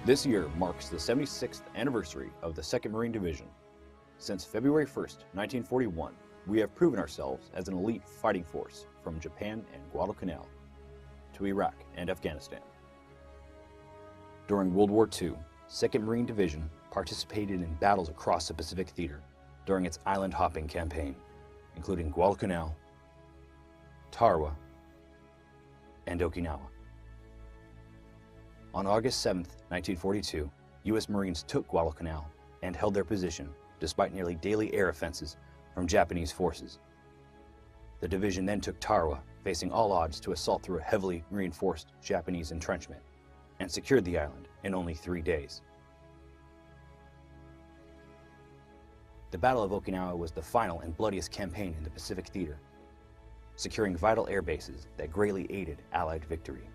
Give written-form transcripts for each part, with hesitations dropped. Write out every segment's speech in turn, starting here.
This year marks the 76th anniversary of the 2nd Marine Division. Since February 1st, 1941, we have proven ourselves as an elite fighting force from Japan and Guadalcanal to Iraq and Afghanistan. During World War II, 2nd Marine Division participated in battles across the Pacific Theater during its island-hopping campaign, including Guadalcanal, Tarawa, and Okinawa. On August 7, 1942, U.S. Marines took Guadalcanal and held their position despite nearly daily air offenses from Japanese forces. The division then took Tarawa, facing all odds to assault through a heavily reinforced Japanese entrenchment, and secured the island in only 3 days. The Battle of Okinawa was the final and bloodiest campaign in the Pacific Theater, securing vital air bases that greatly aided Allied victory.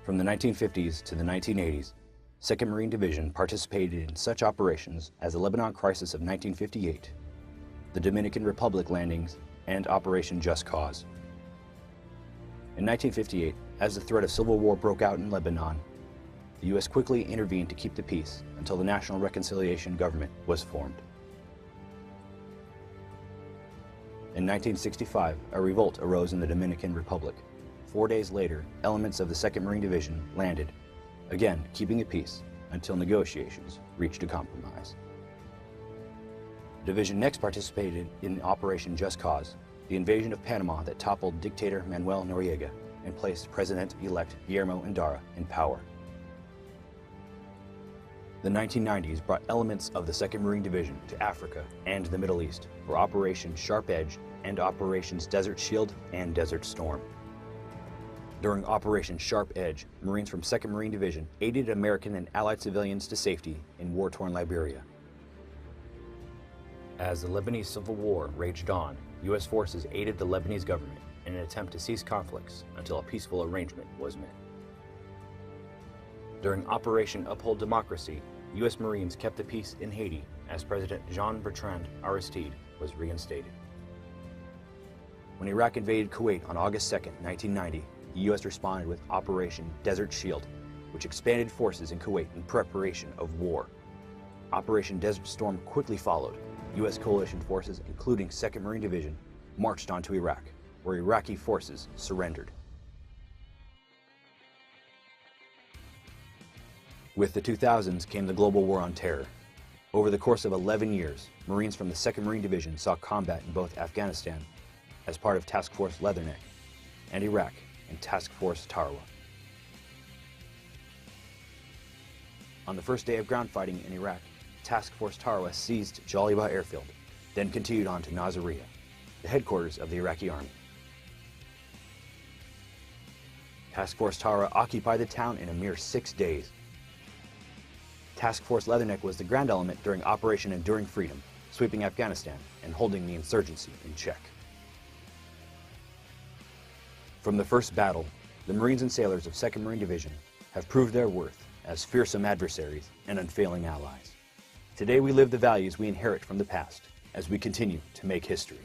From the 1950s to the 1980s, 2nd Marine Division participated in such operations as the Lebanon Crisis of 1958, the Dominican Republic landings, and Operation Just Cause. In 1958, as the threat of civil war broke out in Lebanon, the U.S. quickly intervened to keep the peace until the National Reconciliation Government was formed. In 1965, a revolt arose in the Dominican Republic. 4 days later, elements of the 2nd Marine Division landed, again keeping the peace until negotiations reached a compromise. The division next participated in Operation Just Cause, the invasion of Panama that toppled dictator Manuel Noriega and placed President-elect Guillermo Endara in power. The 1990s brought elements of the 2nd Marine Division to Africa and the Middle East for Operation Sharp Edge and Operations Desert Shield and Desert Storm. During Operation Sharp Edge, Marines from 2nd Marine Division aided American and Allied civilians to safety in war-torn Liberia. As the Lebanese Civil War raged on, U.S. forces aided the Lebanese government in an attempt to cease conflicts until a peaceful arrangement was met. During Operation Uphold Democracy, U.S. Marines kept the peace in Haiti as President Jean-Bertrand Aristide was reinstated. When Iraq invaded Kuwait on August 2, 1990, the U.S. responded with Operation Desert Shield, which expanded forces in Kuwait in preparation of war. Operation Desert Storm quickly followed. U.S. coalition forces, including 2nd Marine Division, marched onto Iraq, where Iraqi forces surrendered. With the 2000s came the global war on terror. Over the course of 11 years, Marines from the 2nd Marine Division saw combat in both Afghanistan, as part of Task Force Leatherneck, and Iraq in Task Force Tarawa. On the first day of ground fighting in Iraq, Task Force Tarawa seized Jalibah Airfield, then continued on to Nasiriyah, the headquarters of the Iraqi army. Task Force Tarawa occupied the town in a mere 6 days. Task Force Leatherneck was the ground element during Operation Enduring Freedom, sweeping Afghanistan and holding the insurgency in check. From the first battle, the Marines and sailors of 2nd Marine Division have proved their worth as fearsome adversaries and unfailing allies. Today we live the values we inherit from the past as we continue to make history.